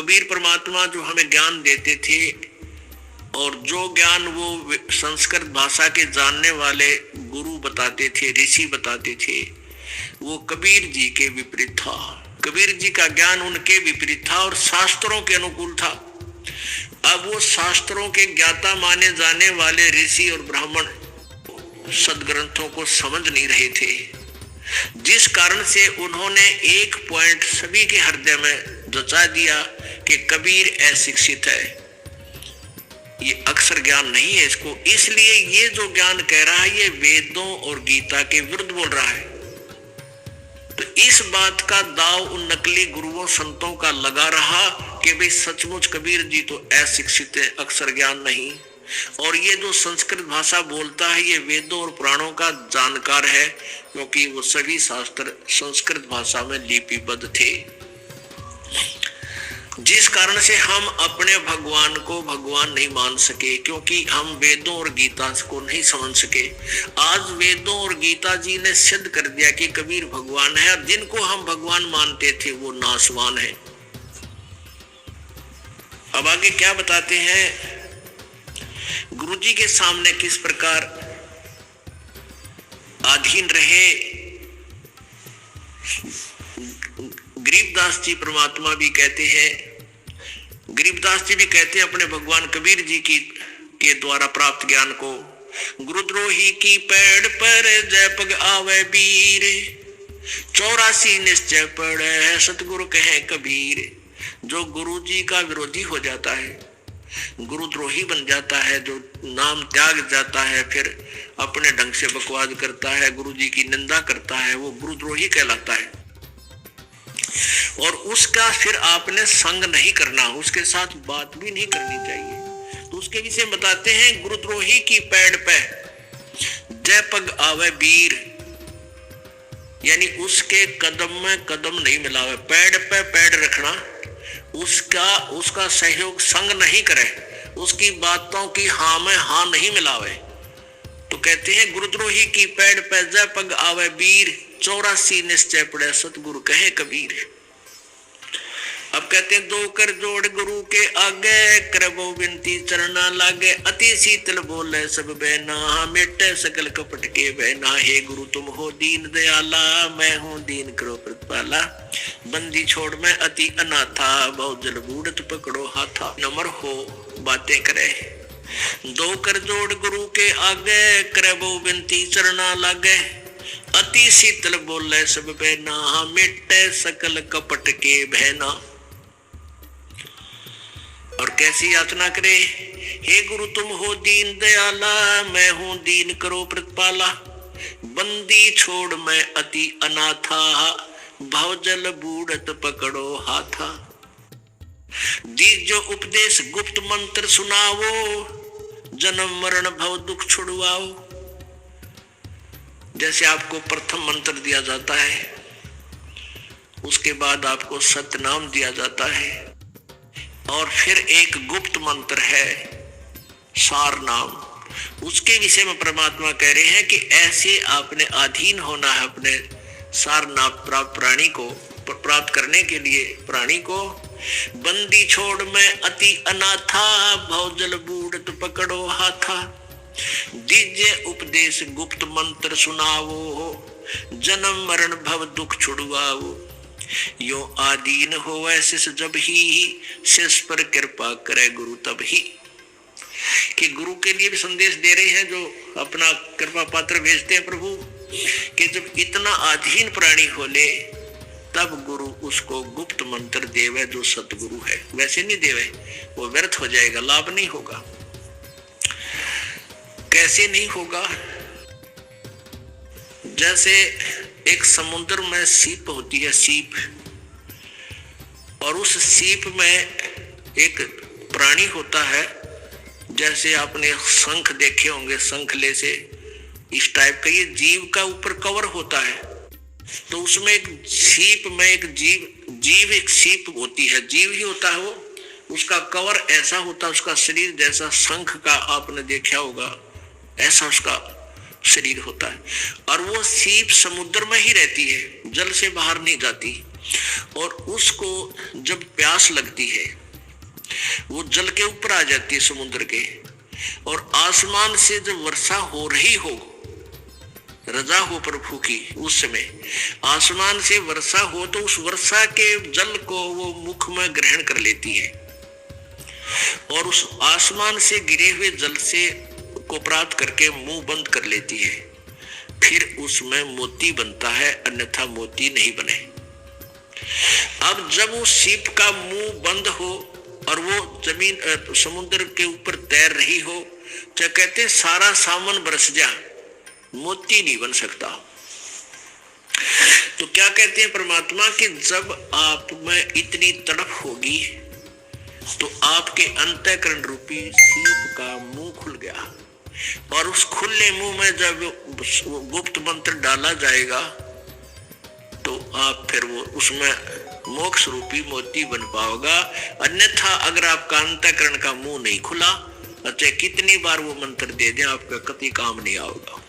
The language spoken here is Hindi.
कबीर परमात्मा जो हमें ज्ञान देते थे और जो ज्ञान वो संस्कृत भाषा के जानने वाले गुरु बताते थे, ऋषि बताते थे, वो कबीर जी के विपरीत था। कबीर जी का ज्ञान उनके विपरीत था और शास्त्रों के अनुकूल था। अब वो शास्त्रों के ज्ञाता माने जाने वाले ऋषि और ब्राह्मण सदग्रंथों को समझ नहीं रहे थे, जिस कारण से उन्होंने एक पॉइंट सभी के हृदय में जचा दिया कि कबीर अशिक्षित है, ये अक्षर ज्ञान नहीं है इसको, इसलिए ये जो ज्ञान कह रहा है ये वेदों और गीता के विरुद्ध बोल रहा है। तो इस बात का दाव उन नकली गुरुओं संतों का लगा रहा कि भाई सचमुच कबीर जी तो अशिक्षित है, अक्षर ज्ञान नहीं, और ये जो संस्कृत भाषा बोलता है ये वेदों और पुराणों का जानकार है, क्योंकि वो सभी शास्त्र संस्कृत भाषा में लिपिबद्ध थे। जिस कारण से हम अपने भगवान को भगवान नहीं मान सके, क्योंकि हम वेदों और गीता को नहीं समझ सके। आज वेदों और गीता जी ने सिद्ध कर दिया कि कबीर भगवान है, और जिनको हम भगवान मानते थे वो नासवान है। अब आगे क्या बताते हैं, गुरु जी के सामने किस प्रकार अधीन रहे। गरीबदास जी परमात्मा भी कहते हैं, गरीबदास जी भी कहते हैं अपने भगवान कबीर जी की के द्वारा प्राप्त ज्ञान को, गुरुद्रोही की पेड़ पर जय पग आवे वीर, 84 निश्चय पड़े सतगुरु कहे कबीर। जो गुरु जी का विरोधी हो जाता है, गुरुद्रोही बन जाता है, जो नाम त्याग जाता है, फिर अपने ढंग से बकवाद करता है, गुरु जी की निंदा करता है, वो गुरुद्रोही कहलाता है। और उसका फिर आपने संग नहीं करना, उसके साथ बात भी नहीं करनी चाहिए। तो उसके विषय बताते हैं, गुरुद्रोही की पैड़ पे जय पग आवे वीर, यानी उसके कदम में कदम नहीं मिलावे, पैड़ पे पैड़ रखना, उसका सहयोग संग नहीं करे, उसकी बातों की हाँ में हाँ नहीं मिलावे। तो कहते हैं गुरुद्रोही की पैड़ पे जय पग आवे वीर, 84 निश्चय पड़े सतगुरु कहे कबीर। अब कहते हैं, दो कर जोड़ गुरु के आगे, करबो विनती चरना लागे, अति शीतल बोले सब बहना, मिटे सकल कपट के बहना, हे गुरु तुम हो दीन दयाला, मैं हूँ दीन करो प्रतिपाला, बंदी छोड़ मैं अति अनाथा, बहुत जल बूढ़त पकड़ो हाथा, नमर हो बातें करे। दो कर जोड़ गुरु के आगे, करबो विनती चरना लागे, अति शीतल बोले सब बहना, मिटे सकल कपट के बहना। और कैसी याचना करे, हे गुरु तुम हो दीन दयाला, मैं हूं दीन करो प्रतिपाला, बंदी छोड़ मैं अति अनाथा, भवजल बूढ़त पकड़ो हाथा। दीजो उपदेश गुप्त मंत्र सुनावो, जन्म मरण भव दुख छुड़वाओ। जैसे आपको प्रथम मंत्र दिया जाता है, उसके बाद आपको सत्य नाम दिया जाता है, और फिर एक गुप्त मंत्र है सार नाम, उसके विषय में परमात्मा कह रहे हैं कि ऐसे आपने अधीन होना है अपने सार नाम प्राप्त प्राणी को प्राप्त करने के लिए। प्राणी को बंदी छोड़ मैं अति अनाथा, भवजल बूढ़त पकड़ो हाथा, दीजे उपदेश गुप्त मंत्र सुनावो, जन्म मरण भव दुख छुड़वाओ। यो आदीन हो शिष जब ही, शिष पर कृपा करे गुरु तब ही। कि गुरु के लिए भी संदेश दे रहे हैं, जो अपना कृपा पात्र भेजते हैं प्रभु, कि जब इतना अधीन प्राणी हो ले तब गुरु उसको गुप्त मंत्र देवे, जो सतगुरु है। वैसे नहीं देवे, वो व्यर्थ हो जाएगा, लाभ नहीं होगा। कैसे नहीं होगा, जैसे एक समुद्र में सीप होती है, सीप, और उस सीप में एक प्राणी होता है, जैसे आपने शंख देखे होंगे, शंखले से इस टाइप का ये जीव का ऊपर कवर होता है। तो उसमें एक सीप में एक जीव एक सीप होती है, जीव ही होता है वो, उसका कवर ऐसा होता है, उसका शरीर जैसा शंख का आपने देखा होगा, ऐसा उसका शरीर होता है। और वो सीप समुद्र में ही रहती है, जल से बाहर नहीं जाती। और उसको जब प्यास लगती है वो जल के ऊपर आ जाती है समुद्र के, और आसमान से जब वर्षा हो रही हो, रजा हो प्रभु की, उस समय आसमान से वर्षा हो तो उस वर्षा के जल को वो मुख में ग्रहण कर लेती है और उस आसमान से गिरे हुए जल से को प्राप्त करके मुंह बंद कर लेती है। फिर उसमें मोती बनता है, अन्यथा मोती नहीं बने। अब जब वो सीप का मुंह बंद हो और वो जमीन समुद्र के ऊपर तैर रही हो, तो कहते हैं सारा सामान बरस जा, मोती नहीं बन सकता। तो क्या कहते हैं परमात्मा कि जब आप में इतनी तड़प होगी तो आपके अंतःकरण रूपी सीप का मुंह खुल गया, और उस खुले मुंह में जब गुप्त मंत्र डाला जाएगा तो आप फिर वो उसमें मोक्ष रूपी मोती बन पाओगा। अन्यथा अगर आपका अंतःकरण का मुंह नहीं खुला, चाहे कितनी बार वो मंत्र दे दें, आपका कभी काम नहीं आएगा।